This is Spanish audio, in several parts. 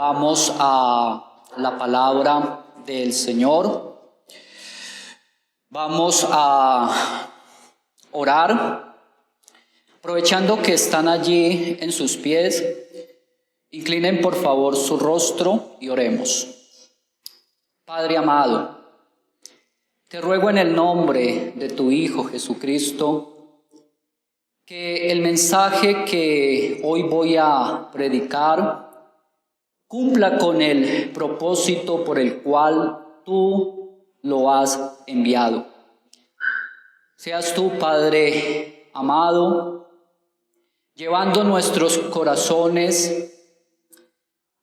Vamos a la palabra del Señor. Vamos a orar, aprovechando que están allí en sus pies. Inclinen por favor su rostro y oremos. Padre amado, te ruego en el nombre de tu Hijo Jesucristo que el mensaje que hoy voy a predicar cumpla con el propósito por el cual tú lo has enviado. Seas tú, Padre amado, llevando nuestros corazones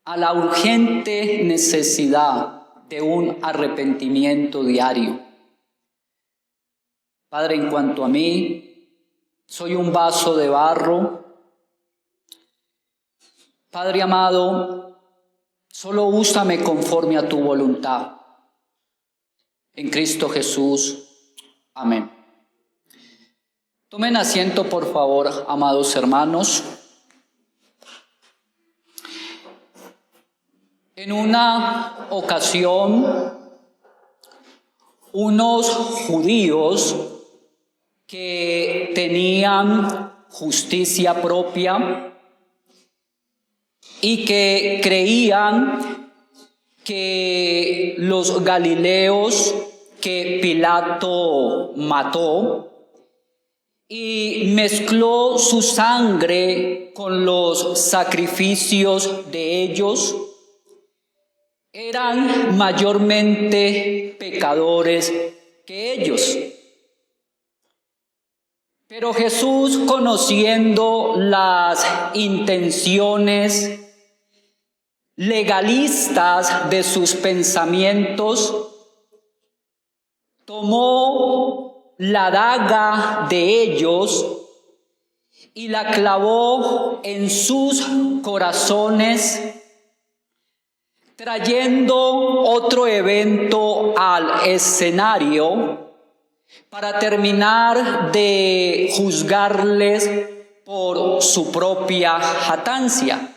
a la urgente necesidad de un arrepentimiento diario. Padre, en cuanto a mí, soy un vaso de barro. Padre amado, solo úsame conforme a tu voluntad. En Cristo Jesús. Amén. Tomen asiento, por favor, amados hermanos. En una ocasión, unos judíos que tenían justicia propia y que creían que los galileos que Pilato mató y mezcló su sangre con los sacrificios de ellos, eran mayormente pecadores que ellos. Pero Jesús, conociendo las intenciones legalistas de sus pensamientos, tomó la daga de ellos y la clavó en sus corazones, trayendo otro evento al escenario para terminar de juzgarles por su propia jactancia.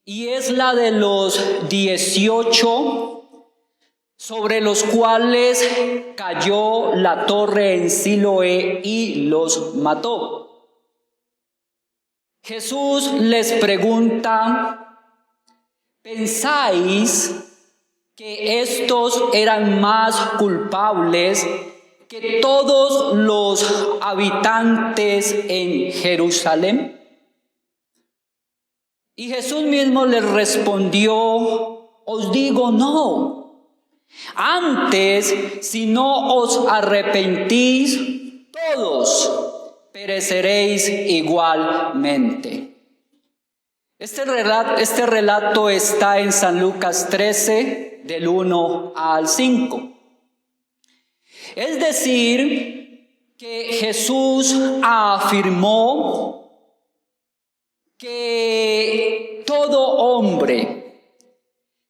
Y es la de los 18 sobre los cuales cayó la torre en Siloé y los mató. Jesús les pregunta: ¿pensáis que estos eran más culpables que todos los habitantes en Jerusalén? Y Jesús mismo les respondió: os digo no. Antes, si no os arrepentís, todos pereceréis igualmente. Este relato está en San Lucas 13, del 1 al 5. Es decir, que Jesús afirmó que todo hombre,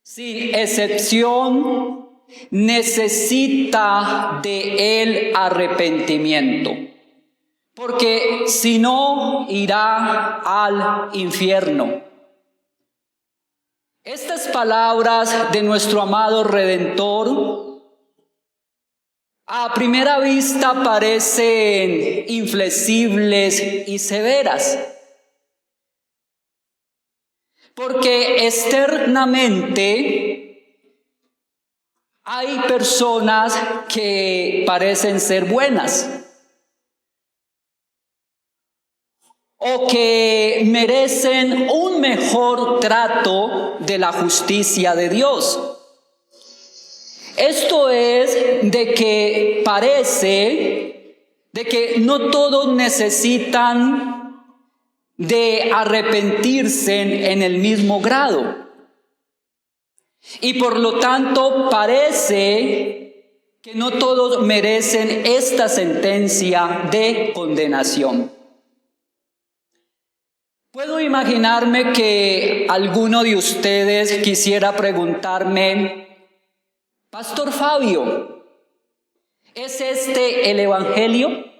sin excepción, necesita de el arrepentimiento, porque si no, irá al infierno. Estas palabras de nuestro amado Redentor a primera vista parecen inflexibles y severas, porque externamente hay personas que parecen ser buenas o que merecen un mejor trato de la justicia de Dios. Esto es de que parece de que no todos necesitan de arrepentirse en el mismo grado. Y por lo tanto parece que no todos merecen esta sentencia de condenación. Puedo imaginarme que alguno de ustedes quisiera preguntarme: Pastor Fabio, ¿es este el Evangelio?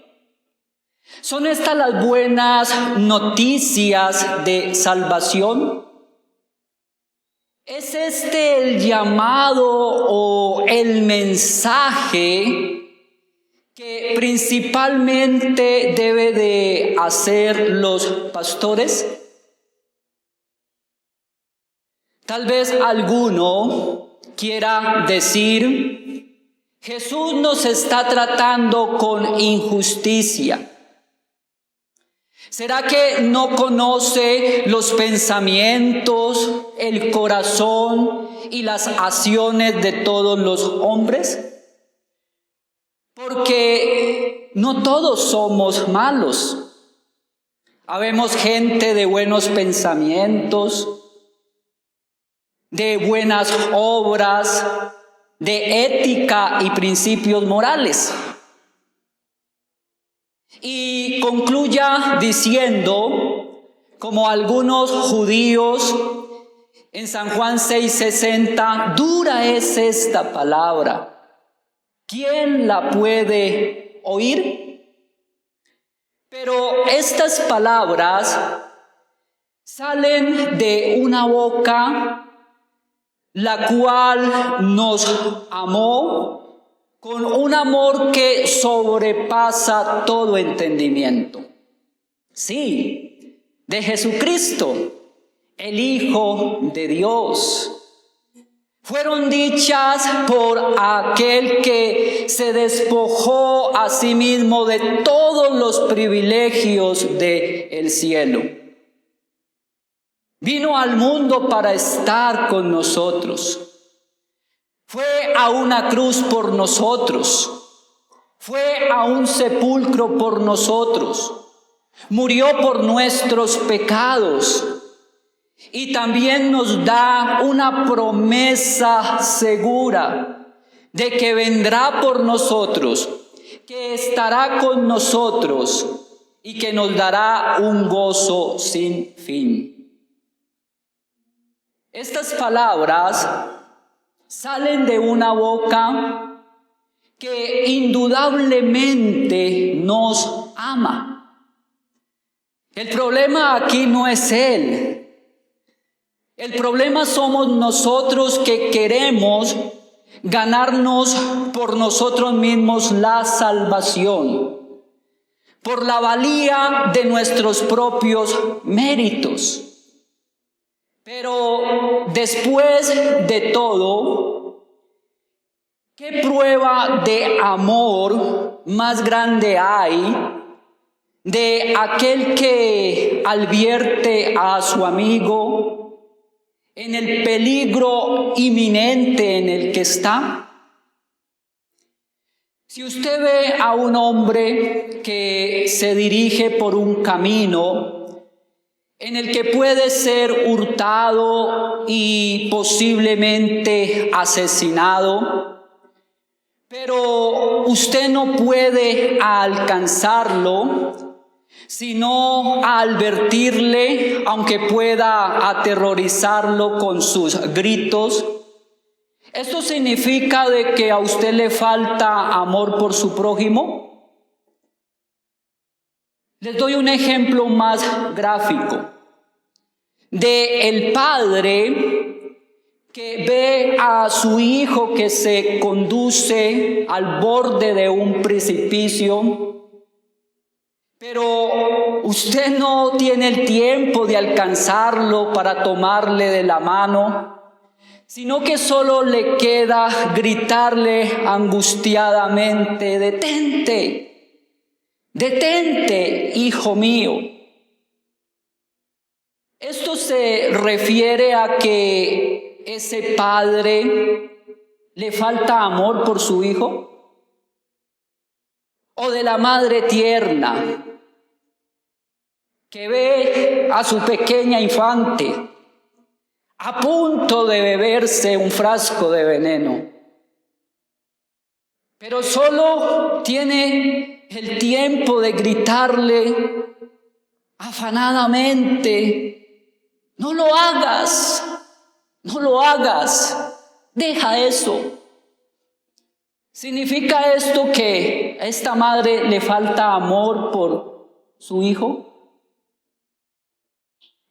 ¿Son estas las buenas noticias de salvación? ¿Es este el llamado o el mensaje que principalmente debe de hacer los pastores? Tal vez alguno quiera decir, Jesús nos está tratando con injusticia. ¿Será que no conoce los pensamientos, el corazón y las acciones de todos los hombres? Porque no todos somos malos. Habemos gente de buenos pensamientos, de buenas obras, de ética y principios morales. Y concluya diciendo, como algunos judíos en San Juan 6:60, dura es esta palabra, ¿quién la puede oír? Pero estas palabras salen de una boca la cual nos amó con un amor que sobrepasa todo entendimiento. Sí, de Jesucristo, el Hijo de Dios. Fueron dichas por aquel que se despojó a sí mismo de todos los privilegios del cielo. Vino al mundo para estar con nosotros. Fue a una cruz por nosotros, fue a un sepulcro por nosotros, murió por nuestros pecados y también nos da una promesa segura de que vendrá por nosotros, que estará con nosotros y que nos dará un gozo sin fin. Estas palabras salen de una boca que indudablemente nos ama. El problema aquí no es Él. El problema somos nosotros que queremos ganarnos por nosotros mismos la salvación, por la valía de nuestros propios méritos. Pero después de todo, ¿qué prueba de amor más grande hay de aquel que advierte a su amigo en el peligro inminente en el que está? Si usted ve a un hombre que se dirige por un camino en el que puede ser hurtado y posiblemente asesinado, pero usted no puede alcanzarlo, sino advertirle, aunque pueda aterrorizarlo con sus gritos. ¿Esto significa de que a usted le falta amor por su prójimo? Les doy un ejemplo más gráfico de el padre que ve a su hijo que se conduce al borde de un precipicio, pero usted no tiene el tiempo de alcanzarlo para tomarle de la mano, sino que solo le queda gritarle angustiadamente: detente. Detente, hijo mío. Esto se refiere a que ese padre le falta amor por su hijo, o de la madre tierna que ve a su pequeña infante a punto de beberse un frasco de veneno, pero solo tiene el tiempo de gritarle afanadamente: no lo hagas, no lo hagas, deja eso. ¿Significa esto que a esta madre le falta amor por su hijo?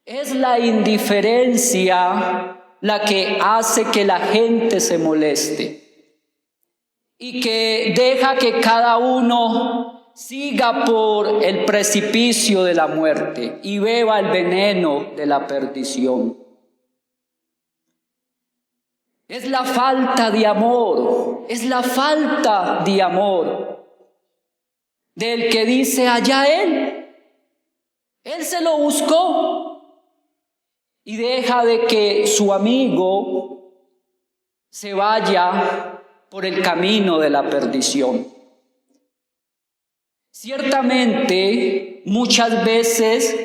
Es la indiferencia la que hace que la gente se moleste y que deja que cada uno siga por el precipicio de la muerte y beba el veneno de la perdición. Es la falta de amor, es la falta de amor del que dice allá él se lo buscó. Y deja de que su amigo se vaya por el camino de la perdición. Ciertamente, muchas veces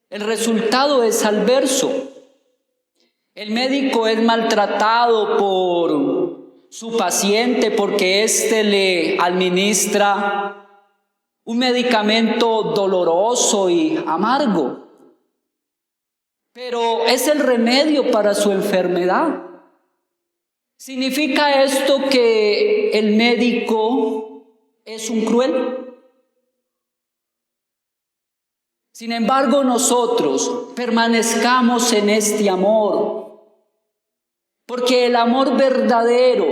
el resultado es adverso. El médico es maltratado por su paciente porque éste le administra un medicamento doloroso y amargo. Pero es el remedio para su enfermedad. ¿Significa esto que el médico es un cruel? Sin embargo, nosotros permanezcamos en este amor, porque el amor verdadero,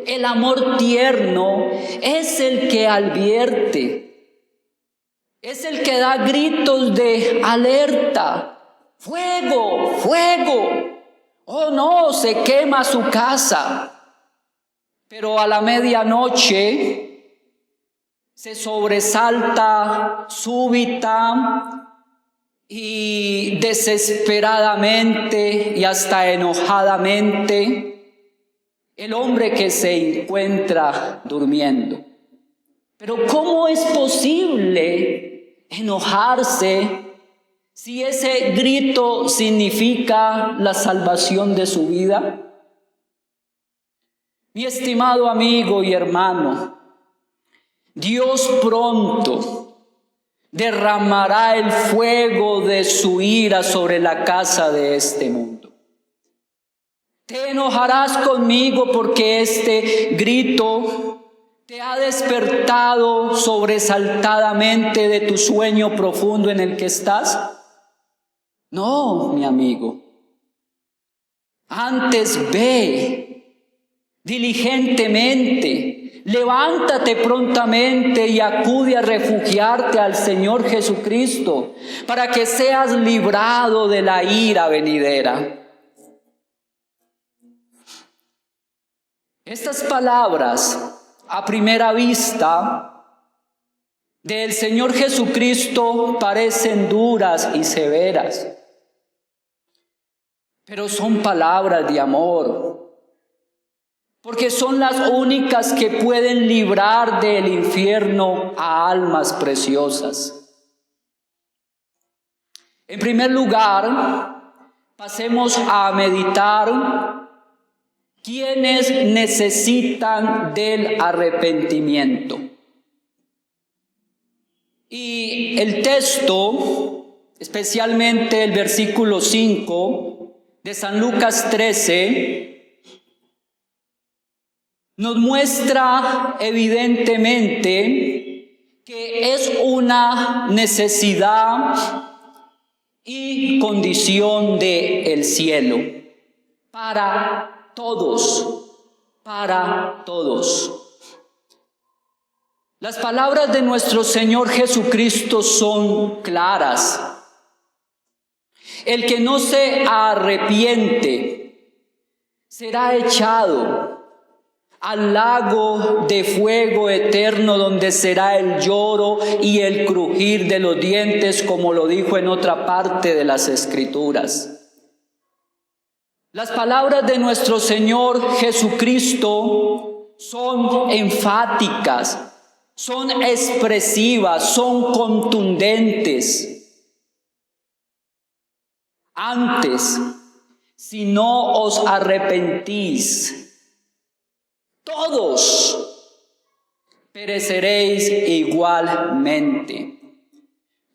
el amor tierno, es el que advierte, es el que da gritos de alerta. ¡Fuego! ¡Fuego! ¡Oh no! Se quema su casa. Pero a la medianoche se sobresalta súbita y desesperadamente y hasta enojadamente el hombre que se encuentra durmiendo. Pero ¿cómo es posible enojarse si ese grito significa la salvación de su vida? Mi estimado amigo y hermano, Dios pronto derramará el fuego de su ira sobre la casa de este mundo. Te enojarás conmigo porque este grito te ha despertado sobresaltadamente de tu sueño profundo en el que estás. No, mi amigo. Antes ve diligentemente, levántate prontamente y acude a refugiarte al Señor Jesucristo para que seas librado de la ira venidera. Estas palabras, a primera vista, del Señor Jesucristo parecen duras y severas. Pero son palabras de amor, porque son las únicas que pueden librar del infierno a almas preciosas. En primer lugar, pasemos a meditar quienes necesitan del arrepentimiento. Y el texto, especialmente el versículo 5, de San Lucas 13, nos muestra evidentemente que es una necesidad y condición del cielo para todos, para todos. Las palabras de nuestro Señor Jesucristo son claras. El que no se arrepiente será echado al lago de fuego eterno, donde será el lloro y el crujir de los dientes, como lo dijo en otra parte de las Escrituras. Las palabras de nuestro Señor Jesucristo son enfáticas, son expresivas, son contundentes. Antes, si no os arrepentís, todos pereceréis igualmente.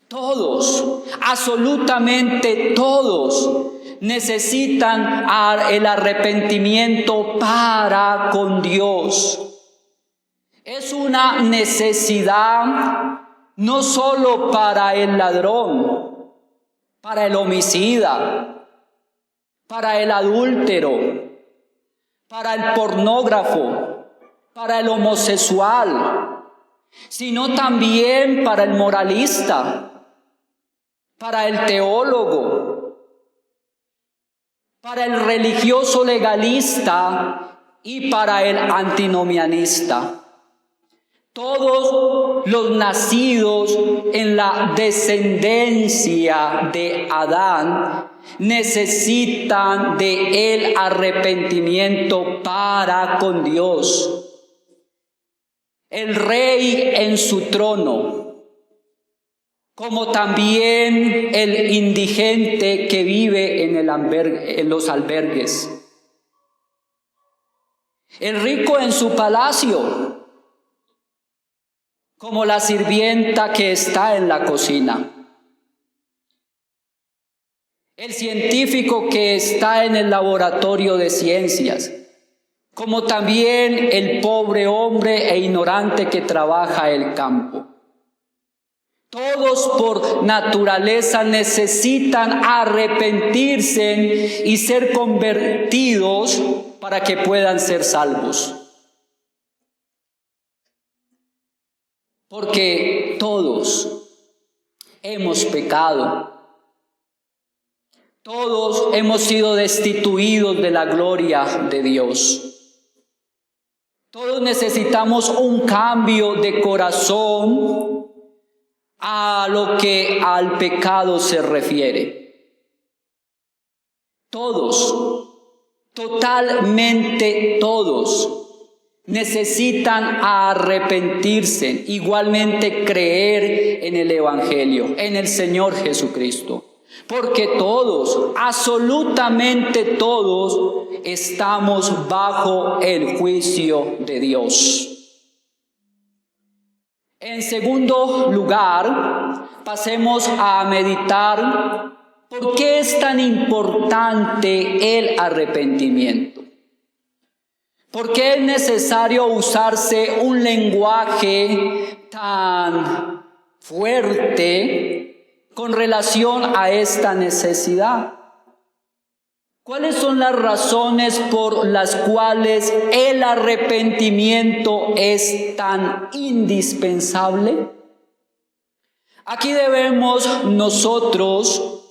Todos, absolutamente todos, necesitan el arrepentimiento para con Dios. Es una necesidad no solo para el ladrón, para el homicida, para el adúltero, para el pornógrafo, para el homosexual, sino también para el moralista, para el teólogo, para el religioso legalista y para el antinomianista. Todos los nacidos en la descendencia de Adán necesitan de el arrepentimiento para con Dios. El rey en su trono, como también el indigente que vive en los albergues. El rico en su palacio, como la sirvienta que está en la cocina. El científico que está en el laboratorio de ciencias, como también el pobre hombre e ignorante que trabaja el campo. Todos por naturaleza necesitan arrepentirse y ser convertidos para que puedan ser salvos. Porque todos hemos pecado. Todos hemos sido destituidos de la gloria de Dios. Todos necesitamos un cambio de corazón a lo que al pecado se refiere. Todos, totalmente todos, necesitan arrepentirse, igualmente creer en el Evangelio, en el Señor Jesucristo. Porque todos, absolutamente todos, estamos bajo el juicio de Dios. En segundo lugar, pasemos a meditar por qué es tan importante el arrepentimiento. ¿Por qué es necesario usarse un lenguaje tan fuerte con relación a esta necesidad? ¿Cuáles son las razones por las cuales el arrepentimiento es tan indispensable? Aquí debemos nosotros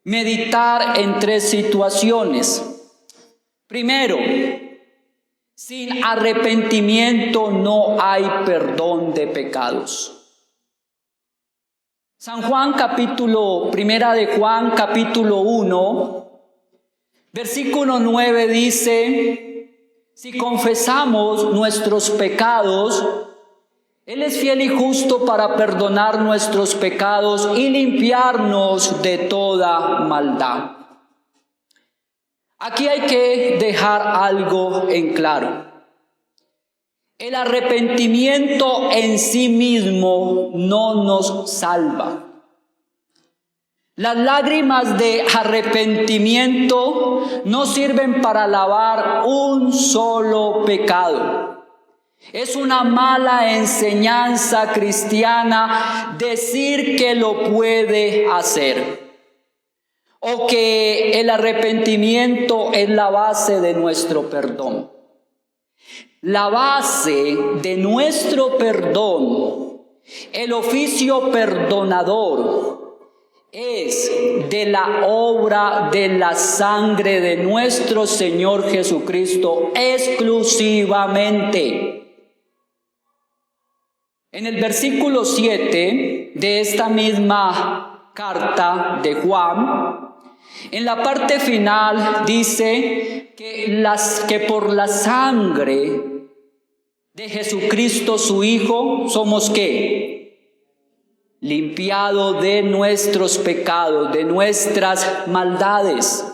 meditar en tres situaciones. Primero, sin arrepentimiento no hay perdón de pecados. Primera de Juan, capítulo 1, versículo 9 dice: si confesamos nuestros pecados, Él es fiel y justo para perdonar nuestros pecados y limpiarnos de toda maldad. Aquí hay que dejar algo en claro. El arrepentimiento en sí mismo no nos salva. Las lágrimas de arrepentimiento no sirven para lavar un solo pecado. Es una mala enseñanza cristiana decir que lo puede hacer, o que el arrepentimiento es la base de nuestro perdón. La base de nuestro perdón, el oficio perdonador, es de la obra de la sangre de nuestro Señor Jesucristo exclusivamente. En el versículo 7 de esta misma carta de Juan, en la parte final dice que por la sangre de Jesucristo su Hijo somos ¿qué? Limpiados de nuestros pecados, de nuestras maldades.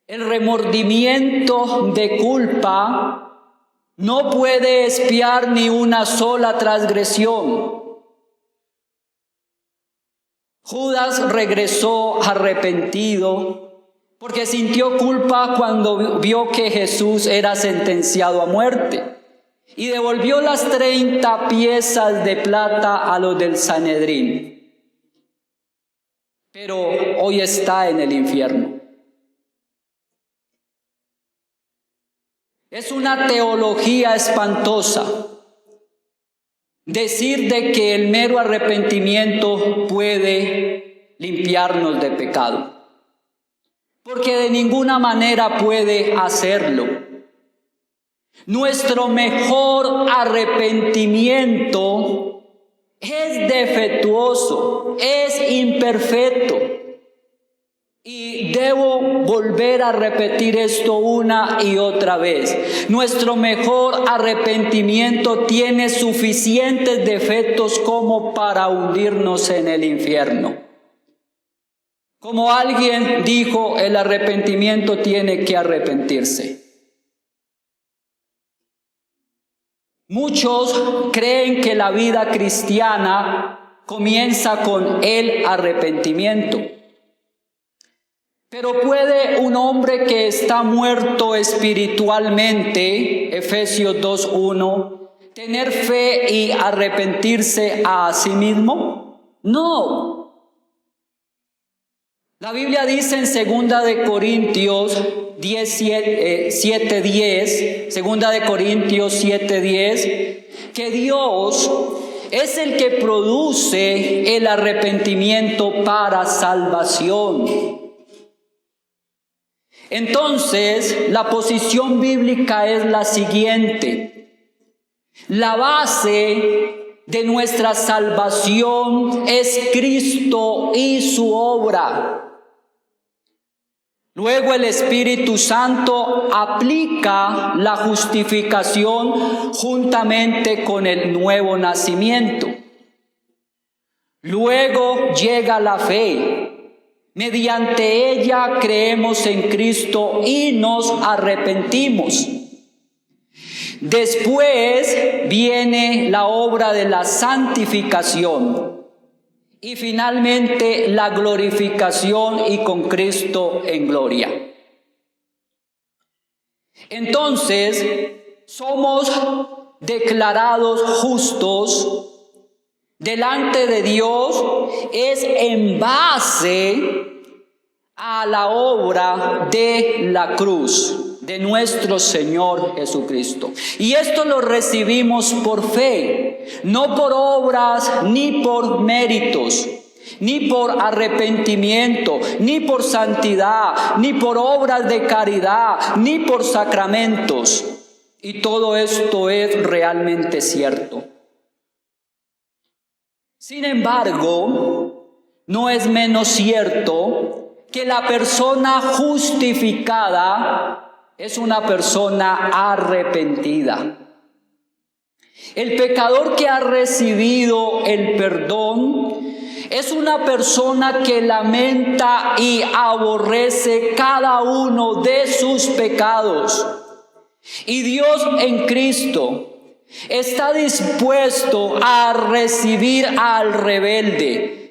El remordimiento de culpa no puede expiar ni una sola transgresión. Judas regresó arrepentido porque sintió culpa cuando vio que Jesús era sentenciado a muerte y devolvió las 30 piezas de plata a los del Sanedrín. pero hoy está en el infierno. Es una teología espantosa decir de que el mero arrepentimiento puede limpiarnos de pecado, porque de ninguna manera puede hacerlo. Nuestro mejor arrepentimiento es defectuoso, es imperfecto. Y debo volver a repetir esto una y otra vez. Nuestro mejor arrepentimiento tiene suficientes defectos como para hundirnos en el infierno. Como alguien dijo, el arrepentimiento tiene que arrepentirse. Muchos creen que la vida cristiana comienza con el arrepentimiento. Pero ¿puede un hombre que está muerto espiritualmente, Efesios 2:1, tener fe y arrepentirse a sí mismo? No. La Biblia dice en 2 de Corintios 7:10, 2 de Corintios 7:10, que Dios es el que produce el arrepentimiento para salvación. Entonces, la posición bíblica es la siguiente. La base de nuestra salvación es Cristo y su obra. Luego el Espíritu Santo aplica la justificación juntamente con el nuevo nacimiento. Luego llega la fe. Mediante ella creemos en Cristo y nos arrepentimos. Después viene la obra de la santificación y finalmente la glorificación y con Cristo en gloria. Entonces, somos declarados justos delante de Dios es en base a la obra de la cruz de nuestro Señor Jesucristo. Y esto lo recibimos por fe, no por obras ni por méritos, ni por arrepentimiento, ni por santidad, ni por obras de caridad, ni por sacramentos. Y todo esto es realmente cierto. Sin embargo, no es menos cierto que la persona justificada es una persona arrepentida. El pecador que ha recibido el perdón es una persona que lamenta y aborrece cada uno de sus pecados. Y Dios en Cristo está dispuesto a recibir al rebelde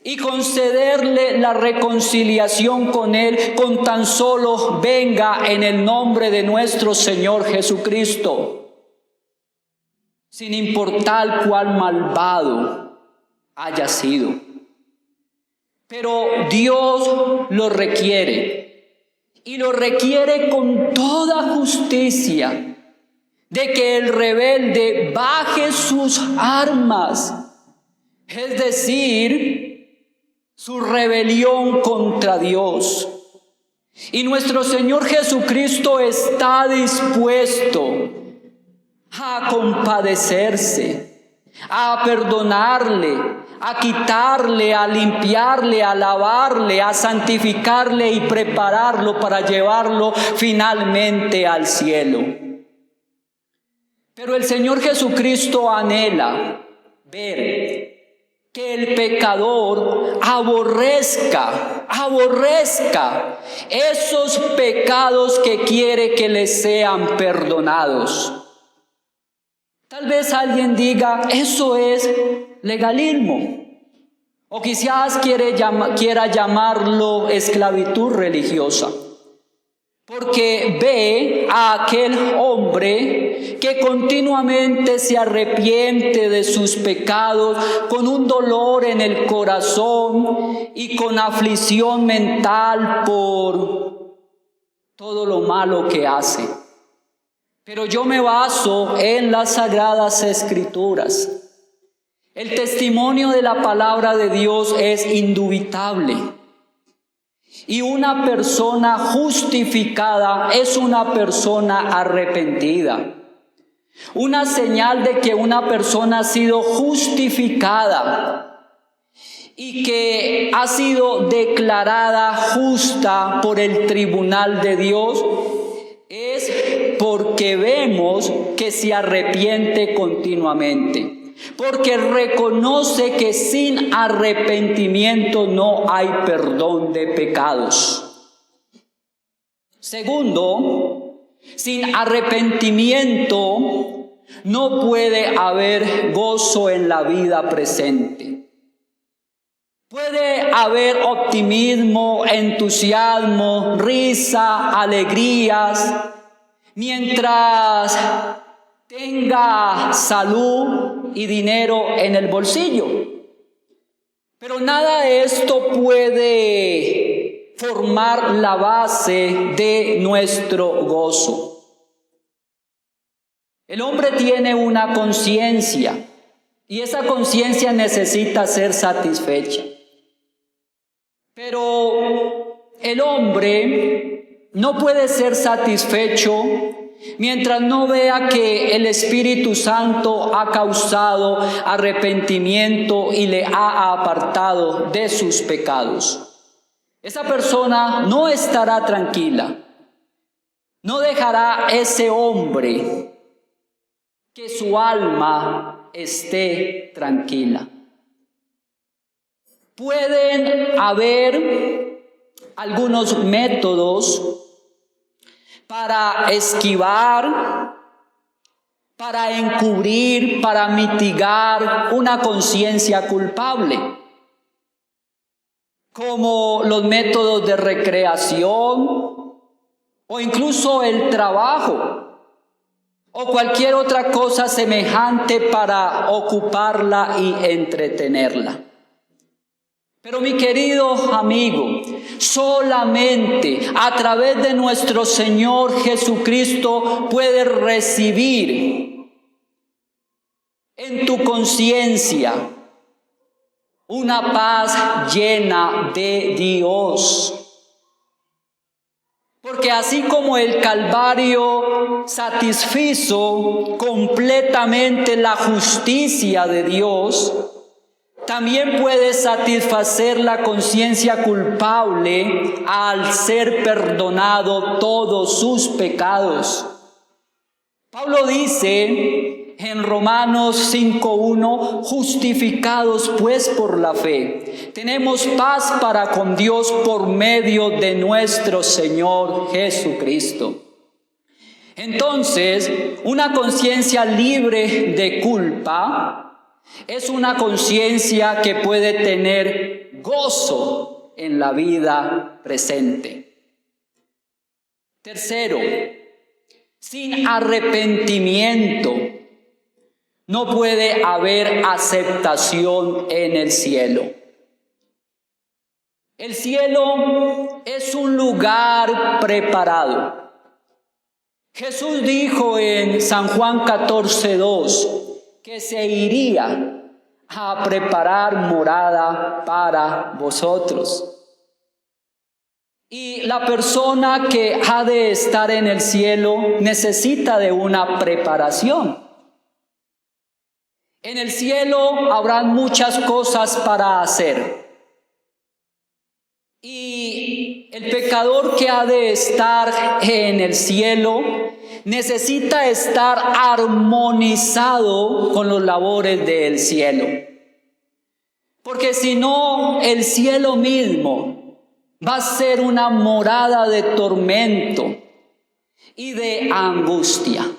y concederle la reconciliación con Él con tan solo venga en el nombre de nuestro Señor Jesucristo, sin importar cuál malvado haya sido. Pero Dios lo requiere, y lo requiere con toda justicia, de que el rebelde baje sus armas, es decir, su rebelión contra Dios. Y nuestro Señor Jesucristo está dispuesto a compadecerse, a perdonarle, a quitarle, a limpiarle, a lavarle, a santificarle y prepararlo para llevarlo finalmente al cielo. Pero el Señor Jesucristo anhela ver que el pecador aborrezca esos pecados que quiere que le sean perdonados. Tal vez alguien diga, eso es legalismo, o quizás quiera llamarlo esclavitud religiosa. porque ve a aquel hombre que continuamente se arrepiente de sus pecados con un dolor en el corazón y con aflicción mental por todo lo malo que hace. Pero yo me baso en las Sagradas Escrituras. El testimonio de la palabra de Dios es indubitable. Y una persona justificada es una persona arrepentida. Una señal de que una persona ha sido justificada y que ha sido declarada justa por el tribunal de Dios es porque vemos que se arrepiente continuamente. Porque reconoce que sin arrepentimiento no hay perdón de pecados. Segundo, sin arrepentimiento no puede haber gozo en la vida presente. Puede haber optimismo, entusiasmo, risa, alegrías, mientras tenga salud y dinero en el bolsillo. Pero nada de esto puede formar la base de nuestro gozo. El hombre tiene una conciencia y esa conciencia necesita ser satisfecha. Pero el hombre no puede ser satisfecho mientras no vea que el Espíritu Santo ha causado arrepentimiento y le ha apartado de sus pecados. Esa persona no estará tranquila. No dejará ese hombre que su alma esté tranquila. Pueden haber algunos métodos para esquivar, para encubrir, para mitigar una conciencia culpable, como los métodos de recreación o incluso el trabajo o cualquier otra cosa semejante para ocuparla y entretenerla. Pero mi querido amigo, solamente a través de nuestro Señor Jesucristo puedes recibir en tu conciencia una paz llena de Dios. Porque así como el Calvario satisfizo completamente la justicia de Dios, también puede satisfacer la conciencia culpable al ser perdonado todos sus pecados. Pablo dice en Romanos 5:1, justificados pues por la fe, tenemos paz para con Dios por medio de nuestro Señor Jesucristo. Entonces, una conciencia libre de culpa es una conciencia que puede tener gozo en la vida presente. Tercero, sin arrepentimiento no puede haber aceptación en el cielo. El cielo es un lugar preparado. Jesús dijo en San Juan 14:2 que se iría a preparar morada para vosotros. Y la persona que ha de estar en el cielo necesita de una preparación. En el cielo habrán muchas cosas para hacer. Y el pecador que ha de estar en el cielo necesita estar armonizado con los labores del cielo. Porque si no, el cielo mismo va a ser una morada de tormento y de angustia.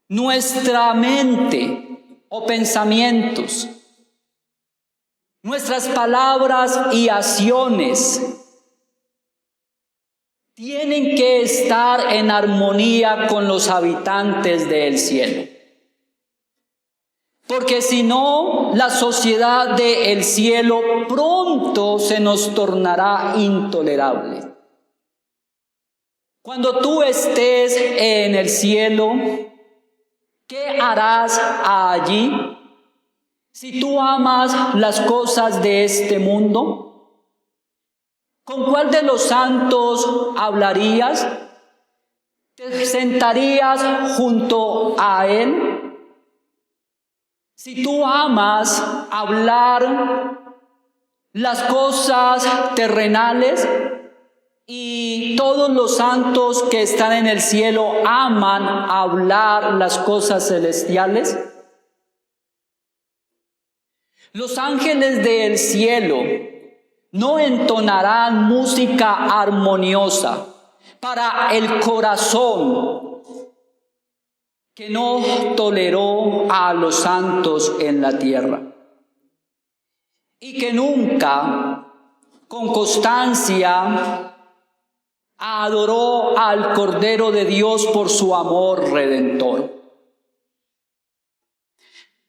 Nuestra mente o pensamientos, nuestras palabras y acciones tienen que estar en armonía con los habitantes del cielo. Porque si no, la sociedad del cielo pronto se nos tornará intolerable. Cuando tú estés en el cielo, ¿qué harás allí? Si tú amas las cosas de este mundo, ¿con cuál de los santos hablarías? ¿Te sentarías junto a él? Si tú amas hablar las cosas terrenales y todos los santos que están en el cielo aman hablar las cosas celestiales, los ángeles del cielo no entonarán música armoniosa para el corazón que no toleró a los santos en la tierra y que nunca, con constancia, adoró al Cordero de Dios por su amor redentor.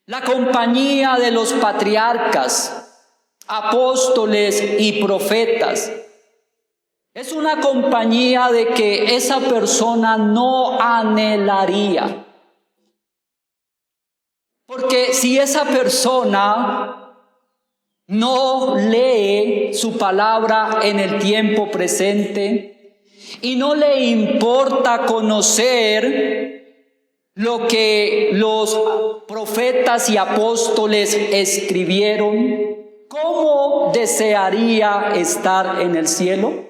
La compañía de los patriarcas, apóstoles y profetas es una compañía de que esa persona no anhelaría. Porque si esa persona no lee su palabra en el tiempo presente y no le importa conocer lo que los profetas y apóstoles escribieron, ¿cómo desearía estar en el cielo?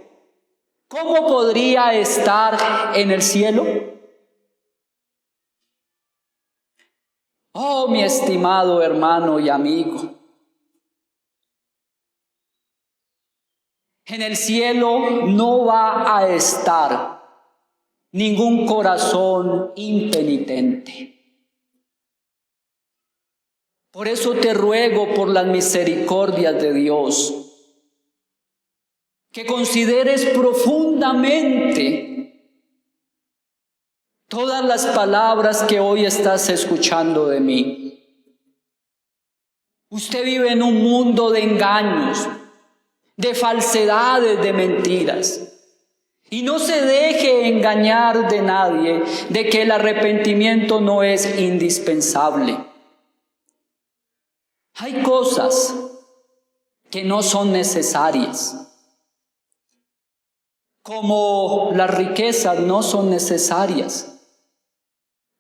¿Cómo podría estar en el cielo? Oh, mi estimado hermano y amigo, en el cielo no va a estar ningún corazón impenitente. Por eso te ruego por las misericordias de Dios que consideres profundamente todas las palabras que hoy estás escuchando de mí. Usted vive en un mundo de engaños, de falsedades, de mentiras. Y no se deje engañar de nadie de que el arrepentimiento no es indispensable. Hay cosas que no son necesarias. Como las riquezas no son necesarias.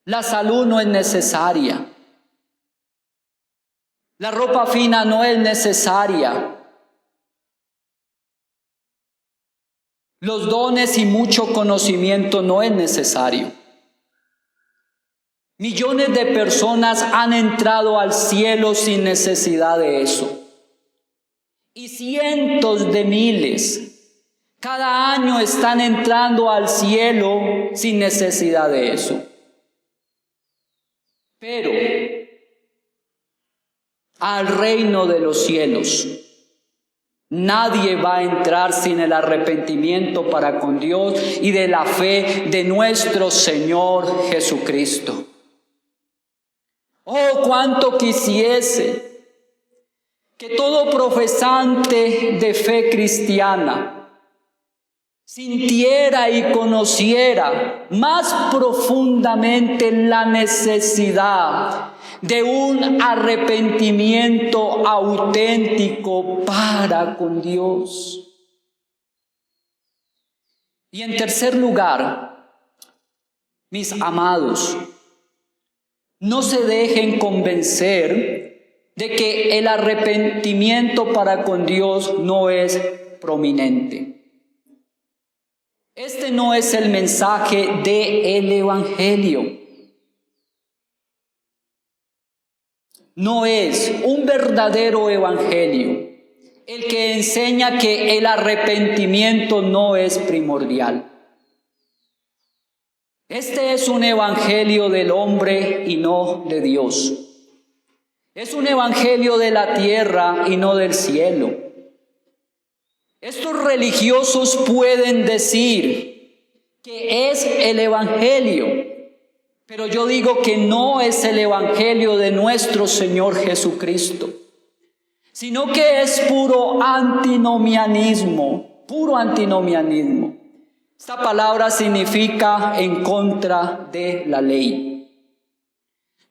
La salud no es necesaria. La ropa fina no es necesaria. Los dones y mucho conocimiento no es necesario. Millones de personas han entrado al cielo sin necesidad de eso. Y cientos de miles cada año están entrando al cielo sin necesidad de eso. Pero al reino de los cielos nadie va a entrar sin el arrepentimiento para con Dios y de la fe de nuestro Señor Jesucristo. Oh, cuánto quisiese que todo profesante de fe cristiana sintiera y conociera más profundamente la necesidad de un arrepentimiento auténtico para con Dios. Y en tercer lugar, mis amados, no se dejen convencer de que el arrepentimiento para con Dios no es prominente. Este no es el mensaje del Evangelio. No es un verdadero Evangelio el que enseña que el arrepentimiento no es primordial. Este es un evangelio del hombre y no de Dios. Es un evangelio de la tierra y no del cielo. Estos religiosos pueden decir que es el Evangelio. Pero yo digo que no es el Evangelio de nuestro Señor Jesucristo, sino que es puro antinomianismo, puro antinomianismo. Esta palabra significa en contra de la ley.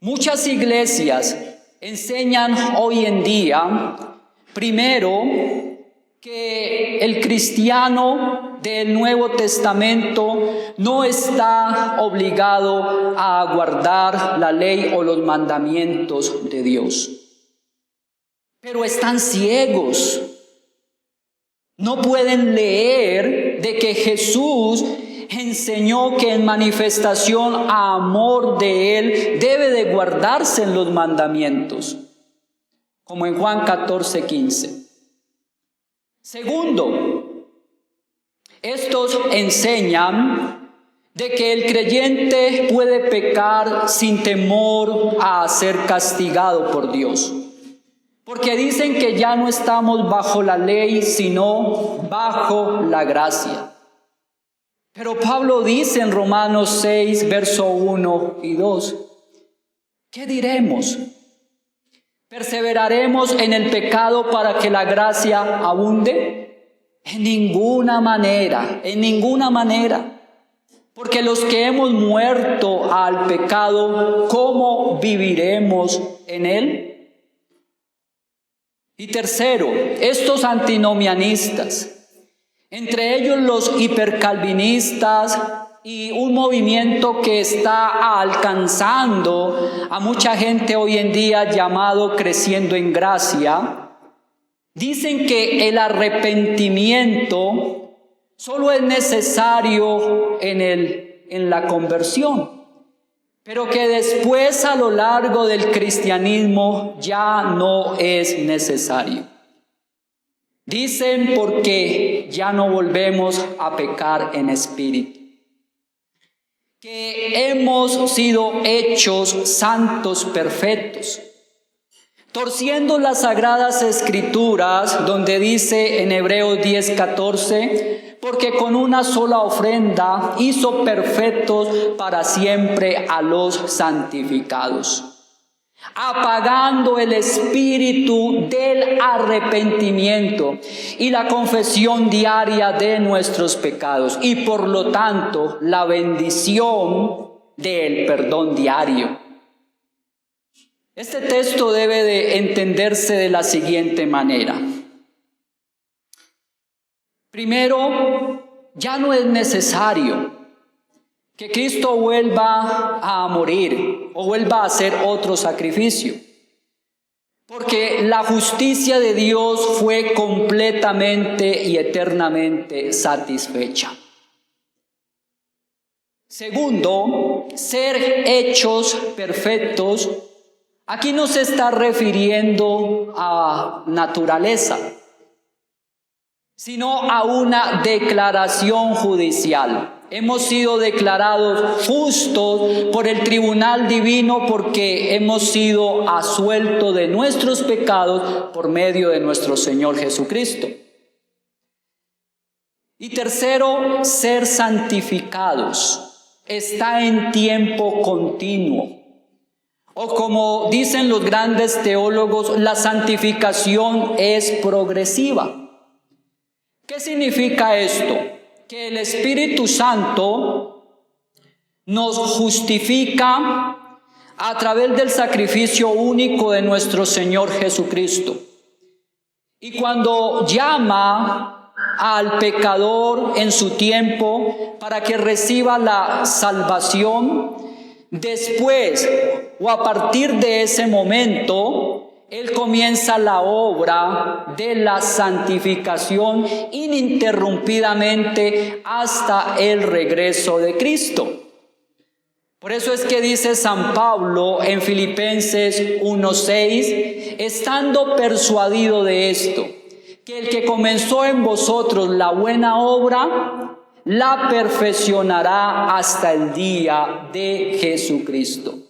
Muchas iglesias enseñan hoy en día, primero, que el cristiano del Nuevo Testamento no está obligado a guardar la ley o los mandamientos de Dios. Pero están ciegos. No pueden leer de que Jesús enseñó que en manifestación a amor de Él debe de guardarse en los mandamientos, como en Juan 14:15. Segundo, estos enseñan de que el creyente puede pecar sin temor a ser castigado por Dios. Porque dicen que ya no estamos bajo la ley, sino bajo la gracia. Pero Pablo dice en Romanos 6, verso 1 y 2, ¿qué diremos? ¿Perseveraremos en el pecado para que la gracia abunde? En ninguna manera, en ninguna manera. Porque los que hemos muerto al pecado, ¿cómo viviremos en él? Y tercero, estos antinomianistas, entre ellos los hipercalvinistas y un movimiento que está alcanzando a mucha gente hoy en día llamado Creciendo en Gracia, dicen que el arrepentimiento solo es necesario en la conversión, pero que después a lo largo del cristianismo ya no es necesario. Dicen porque ya no volvemos a pecar en espíritu, que hemos sido hechos santos perfectos, torciendo las sagradas escrituras donde dice en Hebreos 10:14, porque con una sola ofrenda hizo perfectos para siempre a los santificados, apagando el espíritu del arrepentimiento y la confesión diaria de nuestros pecados, y por lo tanto la bendición del perdón diario. Este texto debe de entenderse de la siguiente manera. Primero, ya no es necesario que Cristo vuelva a morir o vuelva a hacer otro sacrificio, porque la justicia de Dios fue completamente y eternamente satisfecha. Segundo, ser hechos perfectos, aquí no se está refiriendo a naturaleza, sino a una declaración judicial. Hemos sido declarados justos por el tribunal divino porque hemos sido absueltos de nuestros pecados por medio de nuestro Señor Jesucristo. Y tercero, ser santificados. Está en tiempo continuo. O como dicen los grandes teólogos, la santificación es progresiva. ¿Qué significa esto? Que el Espíritu Santo nos justifica a través del sacrificio único de nuestro Señor Jesucristo. Y cuando llama al pecador en su tiempo para que reciba la salvación, después o a partir de ese momento, Él comienza la obra de la santificación ininterrumpidamente hasta el regreso de Cristo. Por eso es que dice San Pablo en Filipenses 1:6, estando persuadido de esto, que el que comenzó en vosotros la buena obra, la perfeccionará hasta el día de Jesucristo.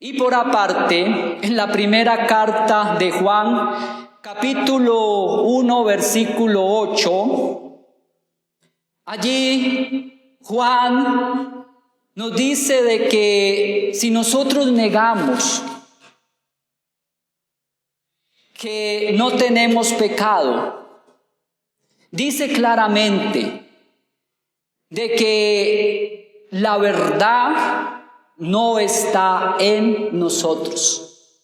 Y por aparte, en la primera carta de Juan, capítulo 1, versículo 8, Allí Juan nos dice de que si nosotros negamos que no tenemos pecado, dice claramente de que la verdad no está en nosotros.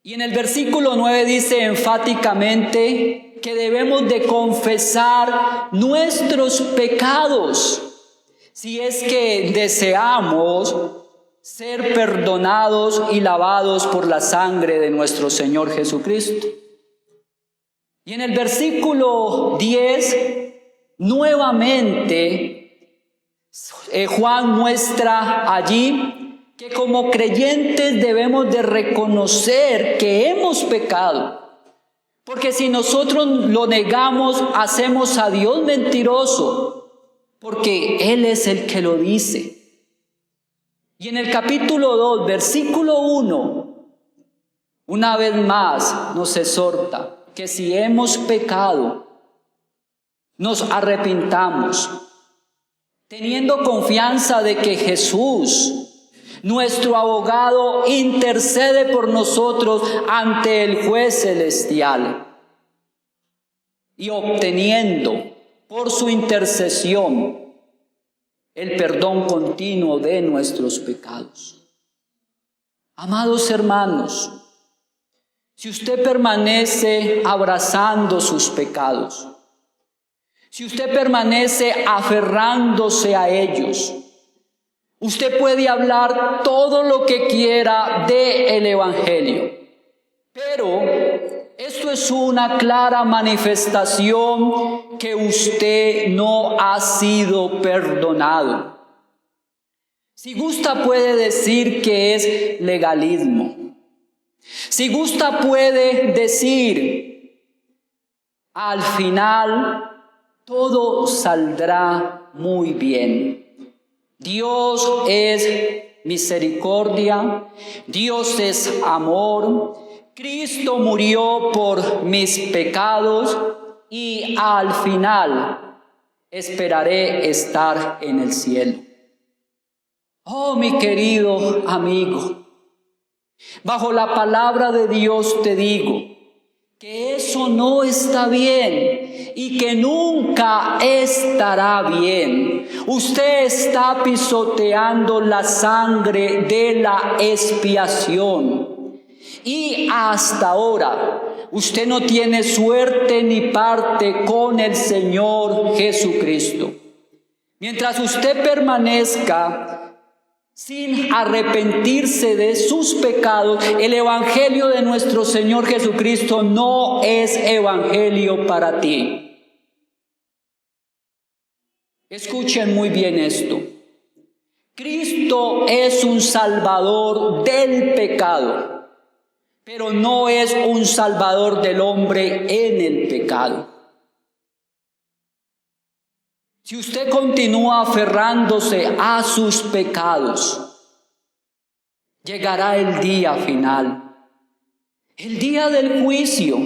Y en el versículo 9 dice enfáticamente que debemos de confesar nuestros pecados si es que deseamos ser perdonados y lavados por la sangre de nuestro Señor Jesucristo. Y en el versículo 10, nuevamente, Juan muestra allí que como creyentes debemos de reconocer que hemos pecado. Porque si nosotros lo negamos, hacemos a Dios mentiroso, porque Él es el que lo dice. Y en el capítulo 2, versículo 1, una vez más nos exhorta que si hemos pecado, nos arrepintamos, teniendo confianza de que Jesús, nuestro abogado, intercede por nosotros ante el juez celestial y obteniendo por su intercesión el perdón continuo de nuestros pecados. Amados hermanos, si usted permanece abrazando sus pecados, si usted permanece aferrándose a ellos, usted puede hablar todo lo que quiera del Evangelio, pero esto es una clara manifestación que usted no ha sido perdonado. Si gusta puede decir que es legalismo. Si gusta puede decir, al final todo saldrá muy bien. Dios es misericordia, Dios es amor, Cristo murió por mis pecados y al final esperaré estar en el cielo. Oh, mi querido amigo, bajo la palabra de Dios te digo que eso no está bien y que nunca estará bien. Usted está pisoteando la sangre de la expiación y hasta ahora usted no tiene suerte ni parte con el Señor Jesucristo. Mientras usted permanezca sin arrepentirse de sus pecados, el evangelio de nuestro Señor Jesucristo no es evangelio para ti. Escuchen muy bien esto. Cristo es un salvador del pecado, pero no es un salvador del hombre en el pecado. Si usted continúa aferrándose a sus pecados, llegará el día final, el día del juicio,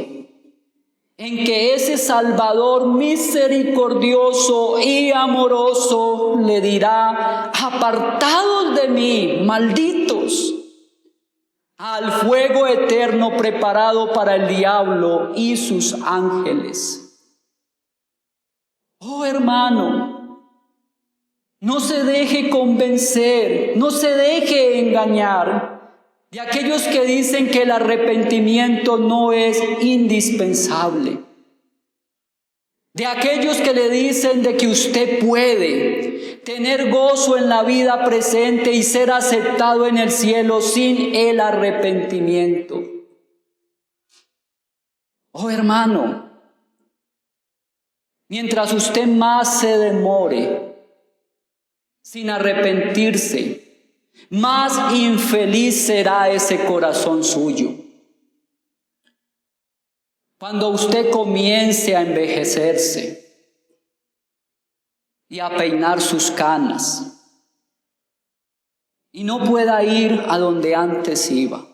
en que ese Salvador misericordioso y amoroso le dirá: apartados de mí, malditos, al fuego eterno preparado para el diablo y sus ángeles. Oh hermano, no se deje convencer, no se deje engañar de aquellos que dicen que el arrepentimiento no es indispensable, de aquellos que le dicen de que usted puede tener gozo en la vida presente y ser aceptado en el cielo sin el arrepentimiento. Oh hermano, mientras usted más se demore sin arrepentirse, más infeliz será ese corazón suyo. Cuando usted comience a envejecerse y a peinar sus canas y no pueda ir a donde antes iba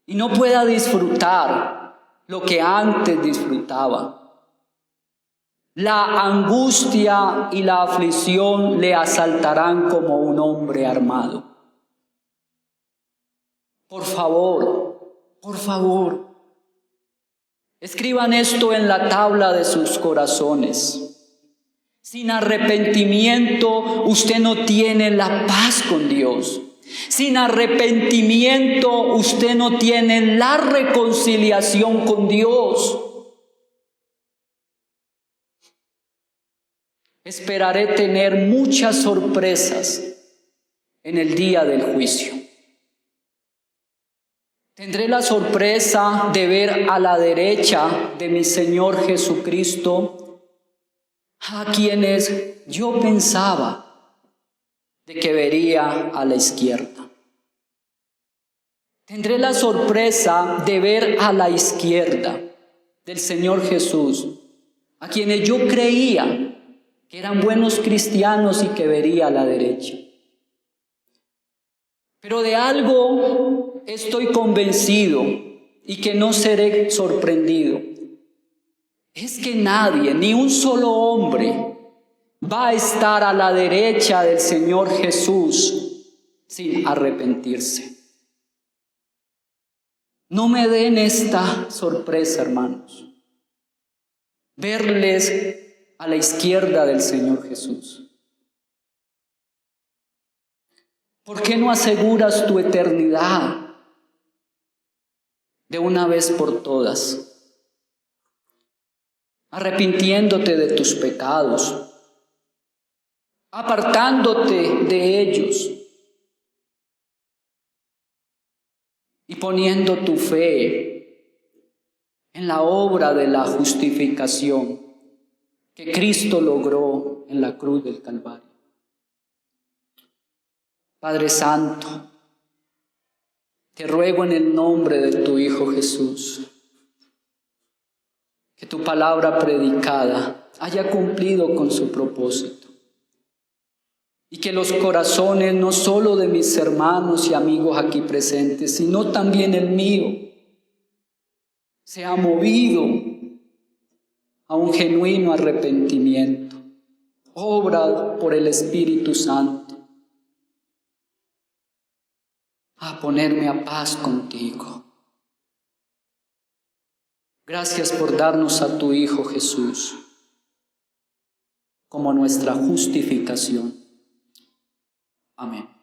y no pueda disfrutar lo que antes disfrutaba, La angustia y la aflicción le asaltarán como un hombre armado. Por favor, escriban esto en la tabla de sus corazones. Sin arrepentimiento usted no tiene la paz con Dios. Sin arrepentimiento usted no tiene la reconciliación con Dios. Esperaré tener muchas sorpresas en el día del juicio. Tendré la sorpresa de ver a la derecha de mi Señor Jesucristo a quienes yo pensaba de que vería a la izquierda. Tendré la sorpresa de ver a la izquierda del Señor Jesús a quienes yo creía que eran buenos cristianos y que vería a la derecha. Pero de algo estoy convencido y que no seré sorprendido. Es que nadie, ni un solo hombre, va a estar a la derecha del Señor Jesús sin arrepentirse. No me den esta sorpresa, hermanos. Verles a la izquierda del Señor Jesús. ¿Por qué no aseguras tu eternidad de una vez por todas? Arrepintiéndote de tus pecados, apartándote de ellos y poniendo tu fe en la obra de la justificación que Cristo logró en la cruz del Calvario. Padre Santo, te ruego en el nombre de tu Hijo Jesús, que tu palabra predicada haya cumplido con su propósito y que los corazones no solo de mis hermanos y amigos aquí presentes, sino también el mío, sea movido a un genuino arrepentimiento, obra por el Espíritu Santo, a ponerme a paz contigo. Gracias por darnos a tu Hijo Jesús como nuestra justificación. Amén.